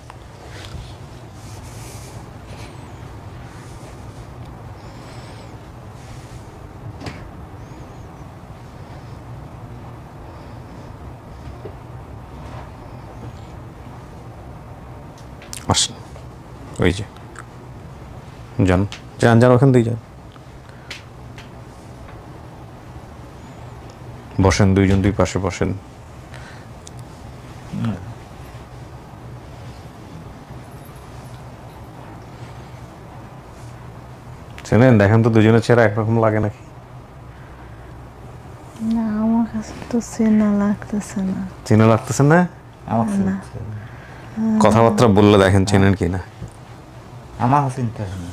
ওই যে যান যান যান, ওখান থেকে যান, বসেন, দুইজন দুই পাশে বসেন। চেনেন? দেখেন তো দুজনের চেহারা একরকম লাগে নাকি? না, আমার কাছে তো চেনা লাগতেছে না। চেনা লাগতেছে না? না, কথাবার্তা বললে দেখেন চেনেন কি না। আমার চিন্তা না।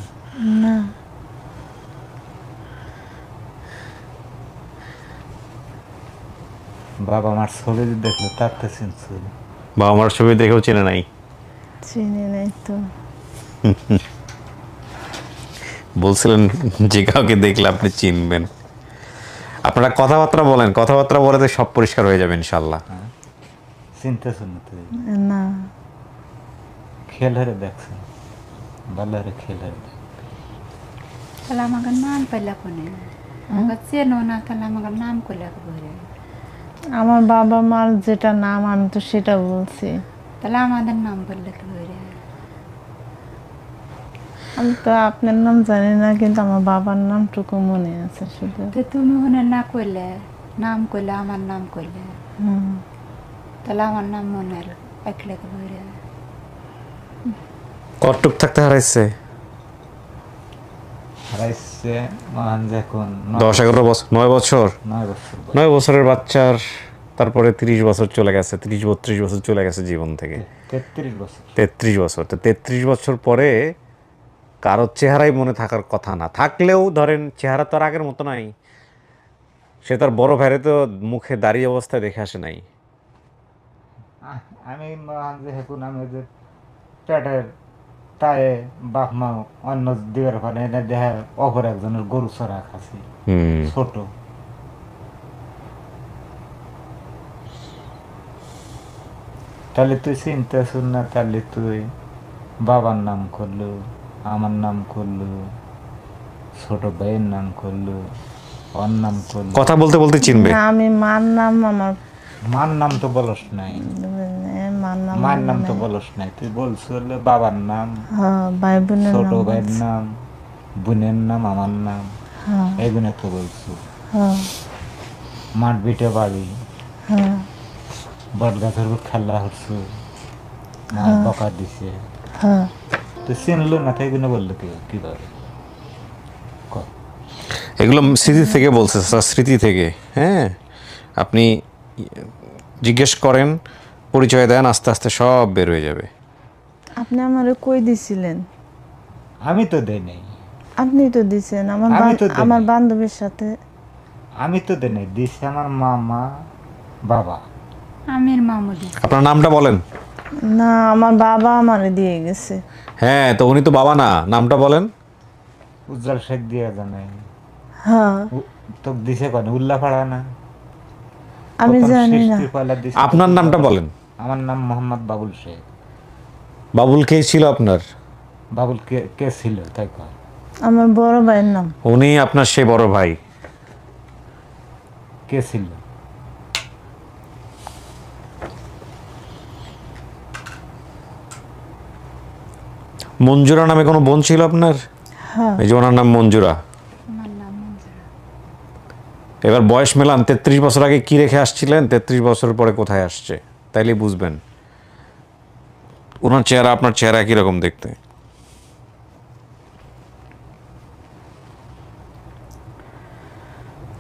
না, বাবা আমার ছবি দেখলো তার তো চিনছে। বাবা মার ছবি দেখেও চেনে নাই? চিনি নাই তো। বলছিলেন যে কাউকে দেখলে আপনি চিনবেন। আপনারা কথাবার্তা বলেন, কথাবার্তা বলে তো সব পরিষ্কার হয়ে যাবে ইনশাল্লাহ। চিনতে শুনতে না, খেল হারে দেখছে, ভালো হারে খেল হারে। তাহলে আমাকে নাম পেলে কোনে, আমাকে চেনো না, তাহলে আমাকে নাম করলে বলে। আমার বাবা মার যেটা নাম আমি তো সেটা বলছি। তাহলে আমাদের নাম বললে কি বলে? আমি তো আপনার নাম জানি না, কিন্তু আমার বাবার নামটুকু মনে আছে শুধু। তো তুমি মনে না করলে, নাম করলে, আমার নাম করলে, তাহলে আমার নাম মনে রাখলে কি বলে? কতটুক থাকতে হারাইছে? হারাইছে মহান যখন 10-11 বছর, 9 বছর। 9 বছর। 9 বছরের বাচ্চার তারপরে 30 বছর চলে গেছে, 30-32 বছর চলে গেছে জীবন থেকে। 33 বছর। 33 বছর। তো 33 বছর পরে কারোর চেহারাই মনে থাকার কথা না, থাকলেও ধরেন চেহারা তো আর আগের মতো নাই। সে তার বড় ভাইরে তো মুখে দাঁড়িয়ে অবস্থায় দেখে আসে নাই। আমি মহান যে এখন আমি যে পেটের তাই বাপ মা অন্য দিকের পারে এনে দেহে অপর একজনের গরু চড়া খাচ্ছি ছোট। তাহলে তুই চিন্তা শুন না, তাহলে তুই বাবার নাম করলো, আমার নাম করলো, ছোট ভাইয়ের নাম করলো, ওর নাম করলো। কথা বলতে বলতে চিনবে। না, আমি মার নাম, আমার মার নাম তো বলস নাই, মার নাম তো বলস নাই, তুই বলছ হলে বাবার নাম, ভাই বোনের ছোট নাম, ভাইয়ের নাম, বোনের নাম, আমার নাম, এগুলো তো বলছো। মাঠ বিটে বাড়ি, বট গাছের উপর খেলা হচ্ছে, মাছ বকা দিছে, তো চিনলো না, তাই এগুলো বললো কিভাবে? এগুলো স্মৃতি থেকে বলছে স্যার, স্মৃতি থেকে। হ্যাঁ, আপনি জিজ্ঞেস করেন, পরিচয় দেন, আস্তে আস্তে সব বের হয়ে যাবে। আপনি আমারে কই দিছিলেন? আমি তো দেই নাই। আপনি তো দিছেন আমার বান্ধবীর সাথে। আমি তো দেই নাই, দিছে আমার মামা বাবা। আমির মামু দিছে। আপনার নামটা বলেন। না, আমার বাবা আমারে দিয়ে গেছে। হ্যাঁ, তো উনি তো বাবা না, নামটা বলেন। উজ্জ্বল শেখ দিয়ে জানাই। হ্যাঁ, তো দিছে কোন উল্লাপাড়া না? আমি জানি না। আপনার নামটা বলেন। আমার নাম মোহাম্মদ বাবুল শেখ। বাবুল কে ছিল আপনার? বাবুল কে ছিল তাই কয়? আমার বড় ভাইয়ের নাম। উনি আপনার সে বড় ভাই। কে ছিল? মঞ্জুরা নামে কোনো বোন ছিল আপনার? হ্যাঁ, এই যে ওনার নাম মঞ্জুরা। আমার নাম মঞ্জুরা। এবার বয়স মেলান, 33 বছর আগে কি রেখে আসছিলেন, 33 বছর পরে কোথায় আসছে, তাইলে বুঝবেন ওনার চেহারা আপনার চেহারা একই রকম দেখতে।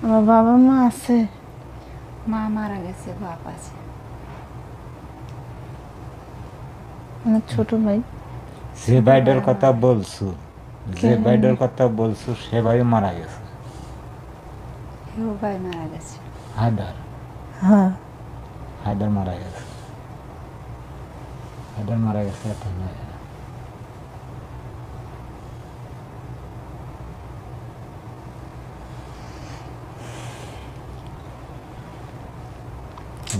আমার বাবা মা আছে। মা মারা গেছে, বাপ আছে। আমার ছোট ভাই। যে ভাইটার কথা বলছো, যে ভাইটার কথা বলছো সে ভাই মারা গেছে। কেউ ভাই মারা গেছে। হায়দার। হ্যাঁ, হায়দার মারা গেছে। হায়দার মারা গেছে এত নয়।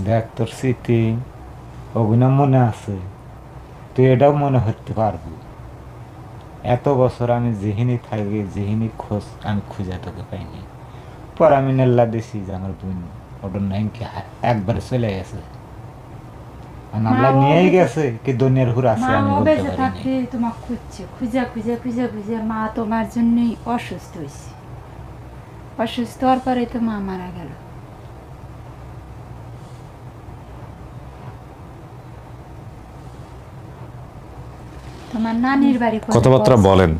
দেখ তোর স্মৃতি ওগুলো মনে আছে, তুই এটাও মনে করতে পারবি। এত বছর আমি যেহিনী থাকি, যেহিনী খোঁজ আমি খুঁজে তোকে পাইনি। পর আমি নেল্লা দিছি যে আমার বোন ওটার নাম কি একবারে চলে গেছে। আল্লাহ নিয়েই গেছে কি দুনিয়ার হুর আছে মা আমি ও বলতে বেঁচে পারি থাকতে তোমাকে খুঁজছে, খুঁজে খুঁজে খুঁজে খুঁজে মা তোমার জন্যই অসুস্থ হয়েছে। অসুস্থ হওয়ার পরে তো মা মারা গেল। তোমার নানির বাড়ি কোনে? কথাবার্তা বলেন,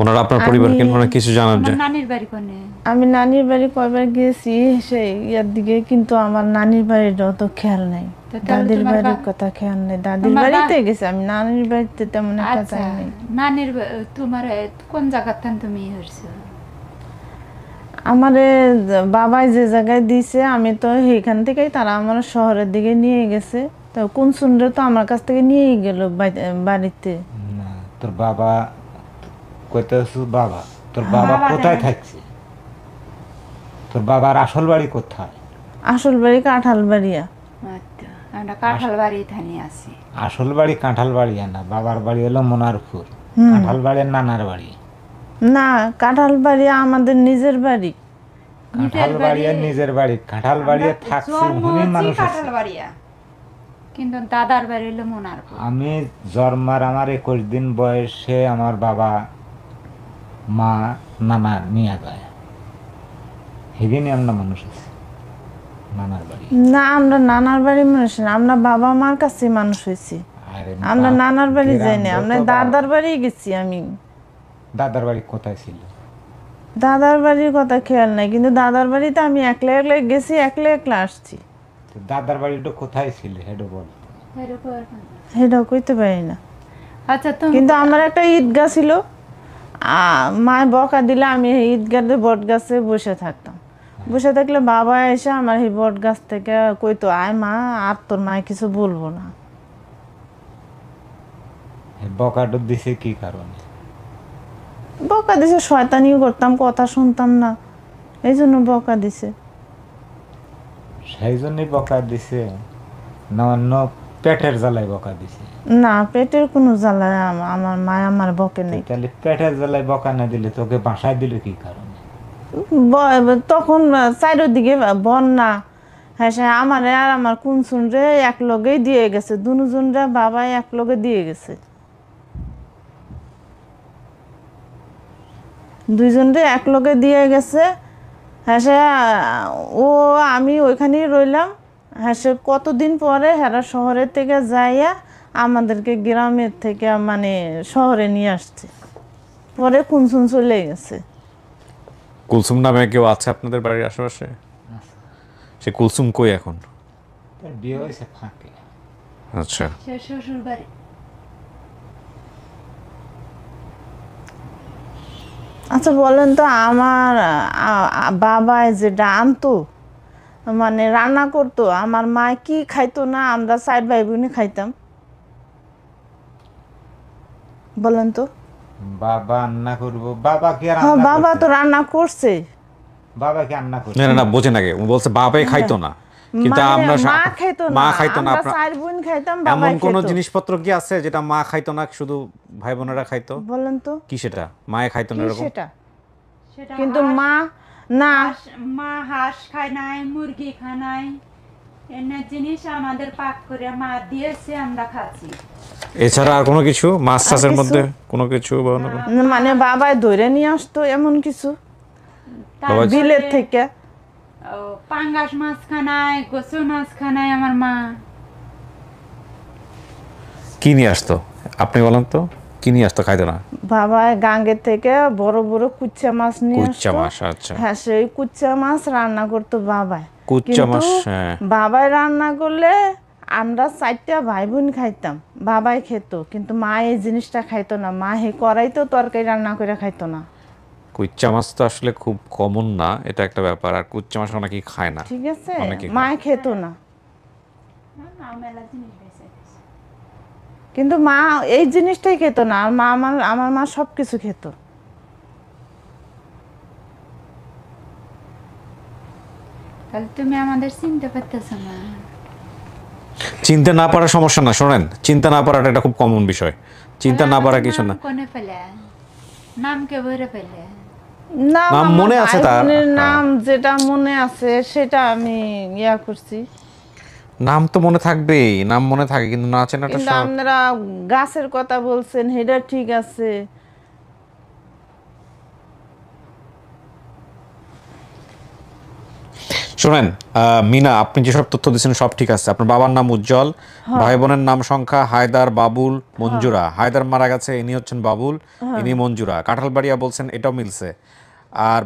ওনারা আপনার পরিবারকে ওনারা কিছু জানার তোমার নানির বাড়ি কোনে? আমি নানির বাড়ি কয়বার গেছি সেই ইয়ার দিকে, কিন্তু আমার নানির বাড়ির অত খেয়াল নাই, তো তাহলে দাদির তোমার বাড়ির কথা খেয়াল নেই। দাদির তোমার বাড়িতে গেছি আমি, নানির বাড়িতে তেমন একটা আচ্ছা, যাই নাই। নানির তোমার কোন জায়গার থেকে তুমি হয়েছো? আমারে বাবাই যে জায়গায় দিছে আমি তো সেইখান থেকেই, তারা আমার শহরের দিকে নিয়ে গেছে। তো কুনসুনরে তো আমার কাছ থেকে নিয়েই গেল বাড়িতে। না তোর বাবা কইতেছ, বাবা তোর বাবা কোথায় থাকছে? তোর বাবার আসল বাড়ি কোথায়? আসল বাড়ি কাঁঠাল বাড়িয়া। আচ্ছা, আমরা কাঁঠাল বাড়ি থানি আছি। আসল বাড়ি কাঁঠাল বাড়ি না, বাবার বাড়ি হলো মনারপুর, কাঁঠাল বাড়ির নানার বাড়ি। না, কাঁঠাল বাড়িয়া আমাদের নিজের বাড়ি। কাঁঠাল বাড়ি আর নিজের বাড়ি, কাঁঠাল বাড়ি থাকছে উনি মানুষ আছে। কাঁঠাল বাড়িয়া, কিন্তু দাদার বাড়ি হলো মনারপুর। আমি জন্মার আমার 21 দিন বয়সে আমার বাবা মা নানা নিয়ে যায়, সেদিনই আমরা মানুষ আছি নানার বাড়ি। না, আমরা নানার বাড়ি মানুষ না, আমরা বাবা মার কাছে মানুষ হয়েছি। আরে আমরা নানার বাড়ি যাই না, গ্রাম আমরা যত দাদার বাড়ি গেছি। আমি দাদার বাড়ি কোথায় ছিল? দাদার বাড়ির কথা খেয়াল নাই, কিন্তু দাদার বাড়িতে আমি একলা একলা গেছি, একলা একলা আসছি। তো দাদার বাড়িটা কোথায় ছিল হেডো বল? সেটাও কইতে পারি না। আচ্ছা, তুমি কিন্তু আমার একটা ঈদগাহ ছিল, মায় বকা দিলে আমি এই ঈদগাতে বট গাছে বসে থাকতাম। বসে থাকলে বাবা এসে আমার এই বট গাছ থেকে কইতো, আয় মা, আর তোর মায় কিছু বলবো না। বকাটা দিছে কি কারণে? বকা দিছে, শয়তানিও করতাম, কথা শুনতাম না, এই জন্য বকা দিছে। সেই জন্যই বকা দিছে না অন্য পেটের জ্বালায় বকা দিছে? না, পেটের কোনো জ্বালায় আমার মায় আমার বকে নেই। তাহলে পেটের জ্বালায় বকা না দিলে তোকে বাসায় দিল কি কারণে? তখন চারিদিকে বন্যা, হ্যাঁ সে আমারে আর আমার কুনসুন রে এক লগেই দিয়ে গেছে, দুজন রে বাবাই এক লগে দিয়ে গেছে, দুইজন রে এক লগে দিয়ে গেছে। হ্যাঁ সে ও আমি ওইখানেই রইলাম। হ্যাঁ সে কতদিন পরে হেরা শহরের থেকে যাইয়া আমাদেরকে গ্রামের থেকে মানে শহরে নিয়ে আসছে, পরে কুনসুন চলে গেছে। কুলসুম নামে কেউ আছে আপনাদের বাড়ির আশেপাশে? সে কুলসুম কই এখন? তার বিয়ে হয়েছে ফাঁকে। আচ্ছা, সে শ্বশুর বাড়ি। আচ্ছা বলেন তো, আমার বাবা যেটা আনতো মানে রান্না করতো, আমার মা কি খাইতো না আমরা 4 ভাই বোনে খাইতাম? বলেন তো। বাবা রান্না করবো? বাবা কি আর হ্যাঁ, রান্না বাবা করছে? তো রান্না করছে। বাবা কি রান্না করছে? না না না, বোঝেন আগে, ও বলছে বাবাই খাইতো না, কিন্তু মানে আমরা মা খাইতো না, মা খাইতো না। আমরা আপনার 4 বোন খাইতাম, এমন বাবা কোন খাইতো। জিনিসপত্র কি আছে যেটা মা খাইতো না, শুধু ভাই বোনেরা খাইতো? বলেন তো কি সেটা মায়ে খাইতো না কি এরকম? সেটা? সেটা কিন্তু মা না, মা হাঁস খায় নাই, মুরগি খায় নাই, এনে জিনিস আমাদের পাক করে মা দিয়েছে, আমরা খাচ্ছি। এছাড়া আর কোনো কিছু মাছ চাষের কিছু? মধ্যে কোনো কিছু বা অন্য কোনো? মানে বাবাই ধরে নিয়ে আসতো এমন কিছু তারপরে বিলের থেকে। পাঙ্গাস মাছ খানায়, গোসু মাছ খানায় আমার মা। কি নিয়ে আসতো আপনি বলেন তো, কি নিয়ে আসতো খাইতো না? বাবা গাঙ্গের থেকে বড় বড় কুচ্চা মাছ নিয়ে কুচ্চা আসতো। মাছ, আচ্ছা। হ্যাঁ, সেই কুচ্চা মাছ রান্না করতো বাবাই। কুচ্চা কিন্তু মাছ, হ্যাঁ। বাবাই রান্না করলে আমরা 4টা ভাই বোন খাইতাম, বাবাই খেত, কিন্তু মা এই জিনিসটা খাইতো না। মা হে করাইতো তরকারি রান্না করে খাইতো না। কুচ্চা মাছ তো আসলে খুব কমন না, এটা একটা ব্যাপার। আর কুচ্চা মাছ অনেকেই খায় না, ঠিক আছে, অনেকেই মা খেত না। কিন্তু মা এই জিনিসটাই খেত না, আর মা আমার মা সবকিছু খেত। তাহলে তুমি আমাদের চিনতে পারতেছ না? চিনতে না পারার সমস্যা না, শোনেন, চিন্তা না পারাটা এটা খুব কমন বিষয়। চিন্তা না পারা কিছু না। কোনে ফেলে নাম কে বইরে ফেলে নাম নাম আমার মনে আছে ভাই তার? বোনের হ্যাঁ। নাম যেটা মনে আছে সেটা আমি ইয়া করছি। নাম তো মনে থাকবেই, নাম মনে থাকে, কিন্তু না চেনাটা কিন্তু আপনারা গাছের কথা বলছেন, সেটা ঠিক আছে। শোনেন মিনা, আপনি যেসব তথ্য দিচ্ছেন সব ঠিক আছে। আপনার বাবার নাম উজ্জ্বল, ভাই বোনের নাম সংখ্যা হায়দার, বাবুল, মঞ্জুরা। হায়দার মারা গেছে, ইনি হচ্ছেন বাবুল, ইনি মঞ্জুরা। কাঁঠালবাড়িয়া বলছেন, এটাও মিলছে। আর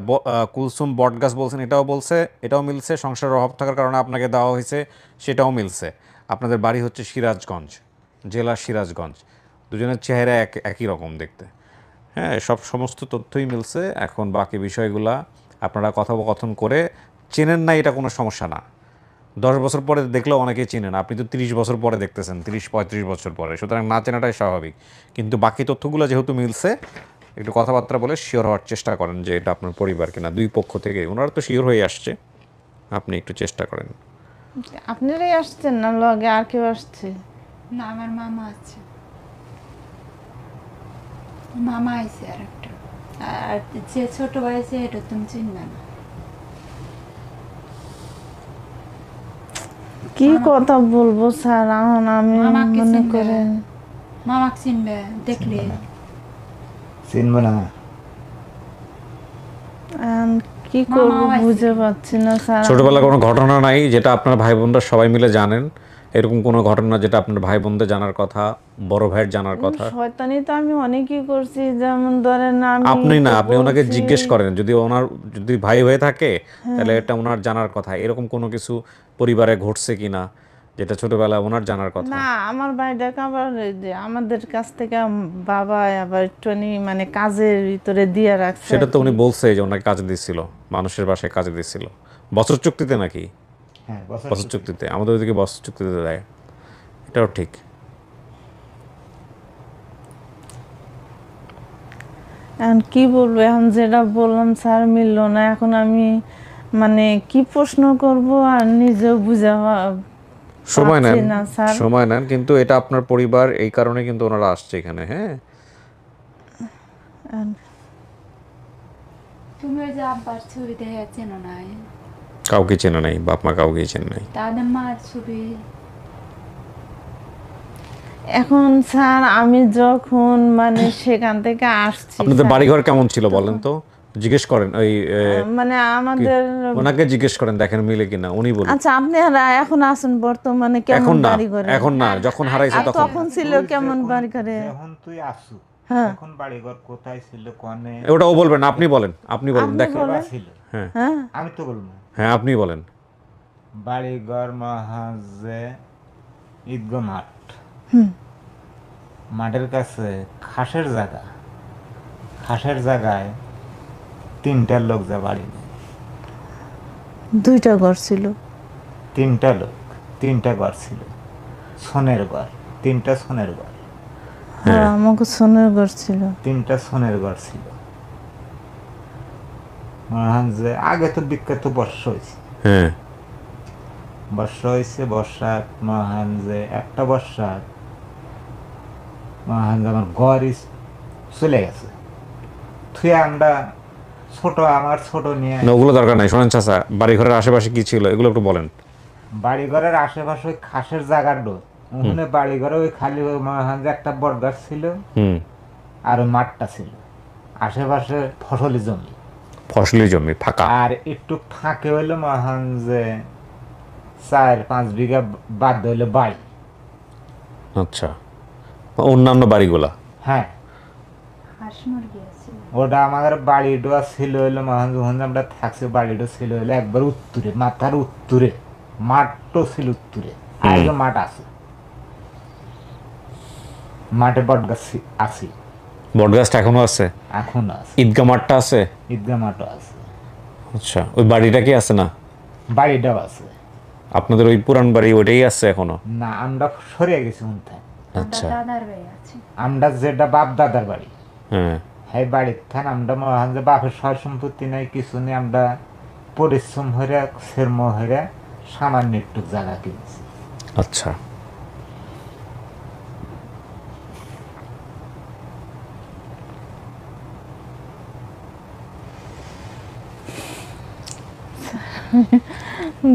কুলসুম বটগাছ বলছেন, এটাও বলছে, এটাও মিলছে। সংসারের অভাব থাকার কারণে আপনাকে দেওয়া হয়েছে, সেটাও মিলছে। আপনাদের বাড়ি হচ্ছে সিরাজগঞ্জ, জেলা সিরাজগঞ্জ। দুজনের চেহারা একই রকম দেখতে। হ্যাঁ, সমস্ত তথ্যই মিলছে। এখন বাকি বিষয়গুলা আপনারা কথোপকথন করে চেনেন না, এটা কোনো সমস্যা না। 10 বছর পরে দেখলেও অনেকেই চেনেন, আপনি তো 30 বছর পরে দেখতেছেন, 30-35 বছর পরে, সুতরাং না চেনাটাই স্বাভাবিক। কিন্তু বাকি তথ্যগুলো যেহেতু মিলছে, একটু কথাবার্তা বলে শিওর হওয়ার চেষ্টা করেন যে এটা আপনার পরিবার কিনা। দুই পক্ষ থেকে ওনারা তো শিওর হয়ে আসছে, আপনি একটু চেষ্টা করেন। আপনারাই আসছেন না, লগে আর কেউ আসছে? না, আমার মামা আছে, মামা আইছে আর একটা। আর যে ছোট ভাই আছে এটা তুমি চিনবে না। কি কথা বলবো স্যার, এখন আমি মনে করেন মামাকে চিনবে দেখলে? চিনবো না। কি করবো বুঝে পাচ্ছি না স্যার। ছোটবেলার কোনো ঘটনা নাই যেটা আপনার ভাই বোনরা সবাই মিলে জানেন? এরকম কোনো ঘটনা যেটা আপনার ভাই বোনদের জানার কথা, বড় ভাইয়ের জানার কথা? শয়তানি তো আমি অনেকই করছি, যেমন ধরেন আপনি না, আপনি ওনাকে জিজ্ঞেস করেন, যদি ভাই হয়ে থাকে তাহলে এটা ওনার জানার কথা। এরকম কোনো কিছু পরিবারে ঘটছে কিনা যেটা ছোটবেলায় ওনার জানার কথা? না, আমার ভাইটাকে আবার যে আমাদের কাছ থেকে বাবা আবার একটুখানি মানে কাজের ভিতরে দিয়ে রাখছে। সেটা তো উনি বলছে যে ওনাকে কাজে দিচ্ছিল, মানুষের বাসায় কাজে দিচ্ছিল। বছর চুক্তিতে নাকি? হ্যাঁ, বছর চুক্তিতে। আমাদের ওইদিকে বছর চুক্তিতে দেয়, এটাও ঠিক। এখন কি বলবো, এখন যেটা বললাম স্যার মিললো না। এখন আমি মানে কি প্রশ্ন করব আর নিজেও বুঝা সময় নেন, কিন্তু এটা আপনার পরিবার, এই কারণে কিন্তু ওনারা আসছে এখানে। হ্যাঁ, তুমি ওই যে আব্বার ছবি দেখে চেনো না? কাউকে চেনে নাই, বাপ মা কাউকে চেনে নাই। তাদের মার ছবি। এখন স্যার আমি যখন মানে সেখান থেকে আসছি, আপনাদের বাড়িঘর কেমন ছিল বলেন তো? জিজ্ঞেস করেন ওই মানে আমাদের ওনাকে জিজ্ঞেস করেন, দেখেন মিলে কিনা, উনি বলুন। আচ্ছা, আপনারা এখন আছেন বর্তমানে কেমন বাড়ি ঘরে? এখন না, যখন হারাইছে তখন ছিল কেমন বাড়ি ঘরে? এখন তুই আসু, এখন বাড়িঘর কোথায় ছিল কোনে, ওটা ও বলবেন, আপনি বলেন, দেখেন। হ্যাঁ, আমি তো বলবো। হ্যাঁ, আপনি বলেন। বাড়িঘর মহাজে ঈদগাহ মাঠ, মাঠের কাছে খাসের জায়গায় 3টা লোক যা বাড়ি নেই। 2টা ঘর ছিল? 3টা লোক, 3টা ঘর ছিল, সোনের ঘর, 3টা সোনের ঘর। হ্যাঁ, আমাকে সোনের ঘর ছিল, 3টা সোনের ঘর ছিল। মহান যে আগে তো বিখ্যাত বর্ষা হয়েছে, বর্ষা মহান যে একটা বর্ষা মহান যে আমার ঘরই চলে গেছে। তুই আমরা আমার ছোট নিয়ে, ওগুলো দরকার নাই, শোনেন চাচা, বাড়িঘরের আশেপাশে কি ছিল এগুলো একটু বলেন। বাড়িঘরের আশেপাশে ওই খাসের জায়গার ডোর, ওখানে বাড়িঘরে ওই খালি মহান যে একটা বটগাছ ছিল আর ওই মাঠটা ছিল, আশেপাশে ফসলি জমি ফাঁকা। আর একটু ফাঁকে হইলো মহান যে 4-5 বিঘা বাদ হইলো বাড়ি। আচ্ছা, অন্যান্য বাড়িগুলা? হ্যাঁ, ওটা আমাদের বাড়িটা ছিল হইলো মহান যখন আমরা থাকছি, বাড়িটা ছিল হইলো একবার উত্তরে, মাথার উত্তরে, মাঠটা ছিল উত্তরে, আগে মাঠ আছে, মাঠে বটগাছ আছে। বটগাছটা এখনো আছে? এখনো আছে। ঈদগাহ মাঠটা আছে? ঈদগাহ মাঠও আছে। আচ্ছা, ওই বাড়িটা কি আছে? না, বাড়িটাও আছে। আপনাদের ওই পুরান বাড়ি ওইটাই আছে এখনো? না, আমরা সরিয়ে গেছি উনথায়। আচ্ছা, আমরা যেটা বাপ দাদার বাড়ি, হ্যাঁ, বাড়ির থান আমরা মহান যে বাপের সয় সম্পত্তি নাই, কিছু নেই, আমরা পরিশ্রম হইরা শ্রম হইরা সামান্য একটু জায়গা কিনছি। আচ্ছা,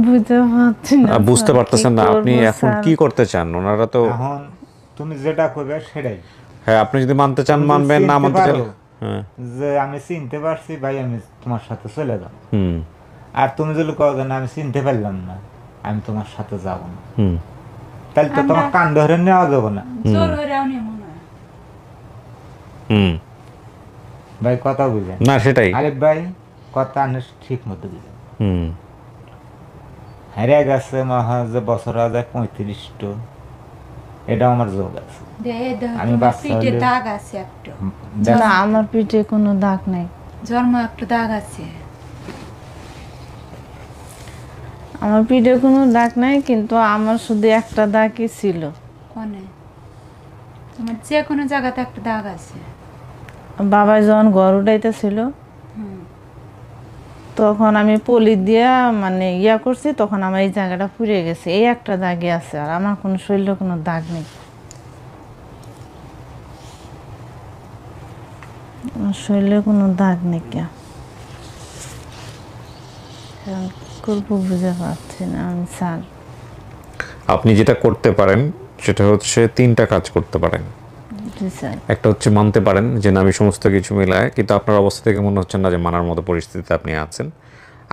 বুঝতে পারছি না বুঝতে স্যার, পারতেছেন কি না করবো আপনি এখন স্যার? কি করতে চান? ওনারা তো এখন তুমি যেটা করবে সেটাই। হ্যাঁ, আপনি যদি মানতে চান তুমি যদি মানবেন, না চিনতে মানতে চান পারো হ্যাঁ যে আমি চিনতে পারছি ভাই, আমি তোমার সাথে চলে যাব। হুম আর তুমি যদি কও যে না আমি চিনতে পারলাম না, আমি তোমার সাথে যাব না, হুম তাহলে তো তোমার কান ধরে নেওয়া যাবে না জোর হইরাও নেমো না। হুম ভাই, কথা বুঝেন না সেটাই আরেক ভাই, কথা আনে ঠিক মতো বুঝেন। হুম হারিয়ে গেছে মহারাজে বছর 35টো, এটা আমার যোগ আছে। আমি তোমার বাচ্চা পিঠে হলে- দাগ আছে একটু, না আমার পিঠে কোনো দাগ নেই, জন্ম একটু দাগ আছে। আমার পিঠে কোনো দাগ নাই, কিন্তু আমার শুধু একটা দাগই ছিল। কোনে তোমার যে কোনো জায়গাতে একটা দাগ আছে। বাবা যখন ঘর উঠাইতেছিল হুম। তখন আমি পলি দিয়া মানে ইয়া করছি, তখন আমার এই জায়গাটা পুড়ে গেছে, এই একটা দাগই আছে, আর আমার কোনো শরীরে কোনো দাগ নেই। আমার শরীরে কোনো দাগ নেই, কে করবো বুঝে পারছি না আমি স্যার। আপনি যেটা করতে পারেন সেটা হচ্ছে 3টা কাজ করতে পারেন। জি স্যার। একটা হচ্ছে মানতে পারেন যে না আমি সমস্ত কিছু মিলায়, কিন্তু আপনার অবস্থা থেকে মনে হচ্ছে না যে মানার মতো পরিস্থিতিতে আপনি আছেন।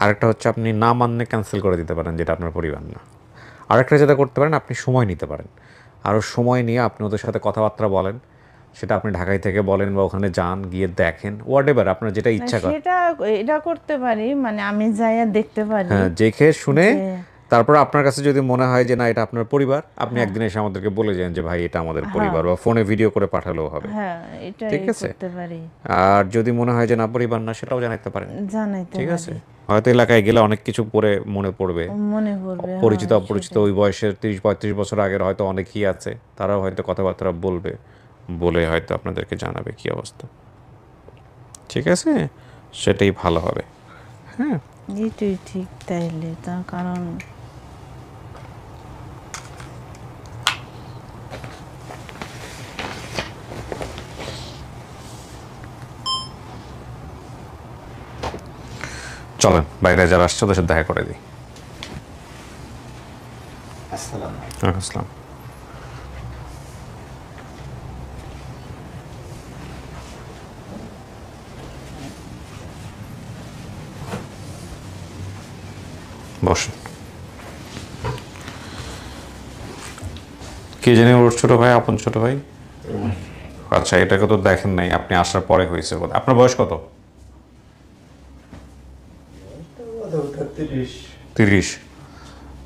আরেকটা হচ্ছে আপনি না মানলে ক্যান্সেল করে দিতে পারেন, যেটা আপনার পরিবার না। আরেকটা যেটা করতে পারেন, আপনি সময় নিতে পারেন, আরও সময় নিয়ে আপনি ওদের সাথে কথাবার্তা বলেন, সেটা আপনি ঢাকায় থেকে বলেন বা ওখানে যান, গিয়ে দেখেন, হোয়াট এভার আপনার যেটা ইচ্ছা করে। সেটা এটা করতে পারি, মানে আমি যাইয়া দেখতে পারি। হ্যাঁ, দেখে শুনে যে- তারপর আপনার কাছে যদি মনে হয় যে না এটা আপনার পরিবার, আপনি একদিন এসে আমাদেরকে বলে যান যে ভাই এটা আমাদের পরিবার, বা ফোনে ভিডিও করে পাঠালেও হবে। হ্যাঁ, এটা ঠিক আছে? করতে পারি, আর যদি মনে হয় যে না পরিবার না, সেটাও জানাতে পারেন। জানাইতে ঠিক পারি। আছে, হয়তো এলাকায় গেলে অনেক কিছু পরে মনে পড়বে, মনে পড়বে, পরিচিত হ্যাঁ, অপরিচিত সেটাই। ওই বয়সের 30-35 বছর আগের হয়তো অনেকেই আছে, তারাও হয়তো কথাবার্তা বলবে, বলে হয়তো আপনাদেরকে জানাবে কি অবস্থা। ঠিক আছে, সেটাই ভালো হবে। হ্যাঁ, এটাই ঠিক তাইলে, তার কারণ চলেন বাইরে যারা আসছে ওদের সাথে দেখা করে দিই। আসসালাম। বসেন। কে জানি ওর ছোট ভাই, আপন ছোট ভাই? আচ্ছা, এটাকে তো দেখেন নাই, আপনি আসার পরে হয়েছে। আপনার বয়স কত? 30।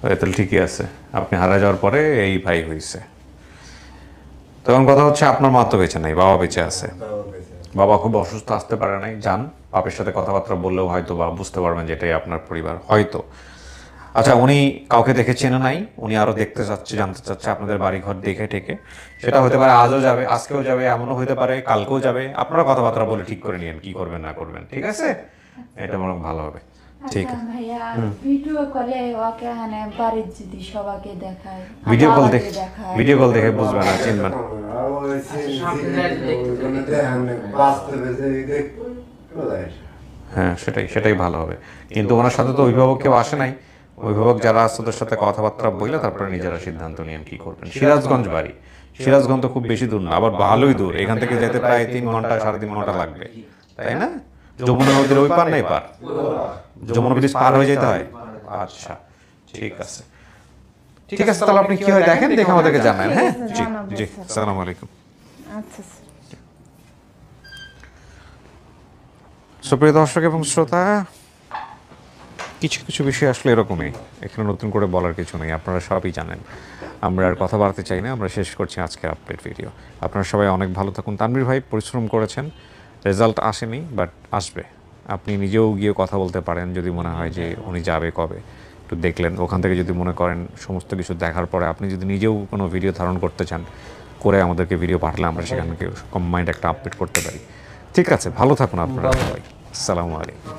তাহলে ঠিকই আছে, আপনি হারা যাওয়ার পরে এই ভাই হয়েছে। তখন কথা হচ্ছে আপনার মা তো বেঁচে নাই, বাবা বেঁচে আছে। বাবা খুব অসুস্থ, আসতে পারে নাই, যান বাপের সাথে কথাবার্তা বললেও হয়তো বা বুঝতে পারবেন যে এটাই আপনার পরিবার হয়তো। আচ্ছা, উনি কাউকে দেখে চেনে নাই, উনি আরো দেখতে চাচ্ছে, জানতে চাচ্ছে আপনাদের বাড়ি ঘর দেখে ঠেকে। সেটা হতে পারে আজও যাবে, আজকেও যাবে, এমনও হতে পারে কালকেও যাবে। আপনারা কথাবার্তা বলে ঠিক করে নিয়েন কি করবেন না করবেন, ঠিক আছে? এটা মনে হয় ভালো হবে। ঠিক আছে, ভাইয়া ভিডিও কলে ওকে হানে বাড়ির যদি সবাইকে দেখায়, ভিডিও কল আমাকে দেখে, দেখায়। ভিডিও কল দেখে বুঝবেন না, চিনবেন। হ্যাঁ, সেটাই ভালো হবে। কিন্তু ওনার সাথে তো অভিভাবক কেউ আসে নাই, অভিভাবক যারা আছে ওদের সাথে কথাবার্তা বললে তারপরে নিজেরা সিদ্ধান্ত নিয়েন কি করবেন। সিরাজগঞ্জ বাড়ি, সিরাজগঞ্জ তো খুব বেশি দূর না, আবার ভালোই দূর, এখান থেকে যেতে প্রায় 3 ঘন্টা 3.5 ঘন্টা লাগবে, তাই না? যমুনা নদীর ওই পার নাই পার, যমুনা ব্রিজ পার হয়ে যেতে হয়। আচ্ছা, ঠিক আছে, ঠিক আছে, তাহলে আপনি কি হয় দেখেন, দেখে আমাদেরকে জানান। হ্যাঁ, জি জি, আসসালামু আলাইকুম। আচ্ছা স্যার। সুপ্রিয় দর্শক এবং শ্রোতা, কিছু কিছু বিষয় আসলে এরকমই, এখানে নতুন করে বলার কিছু নেই, আপনারা সবই জানেন। আমরা আর কথা বাড়তে চাই না, আমরা শেষ করছি আজকের আপডেট ভিডিও। আপনারা সবাই অনেক ভালো থাকুন। তানভীর ভাই পরিশ্রম করেছেন, রেজাল্ট আসেনি, বাট আসবে। আপনি নিজেও গিয়ে কথা বলতে পারেন যদি মনে হয় যে উনি যাবে কবে, একটু দেখলেন, ওখান থেকে যদি মনে করেন সমস্ত কিছু দেখার পরে আপনি যদি নিজেও কোনো ভিডিও ধারণ করতে চান, করে আমাদেরকে ভিডিও পাঠালে আমরা সেখান থেকে কম্বাইন্ড একটা আপডেট করতে পারি। ঠিক আছে, ভালো থাকুন আপনারা সবাই। আসসালামু আলাইকুম।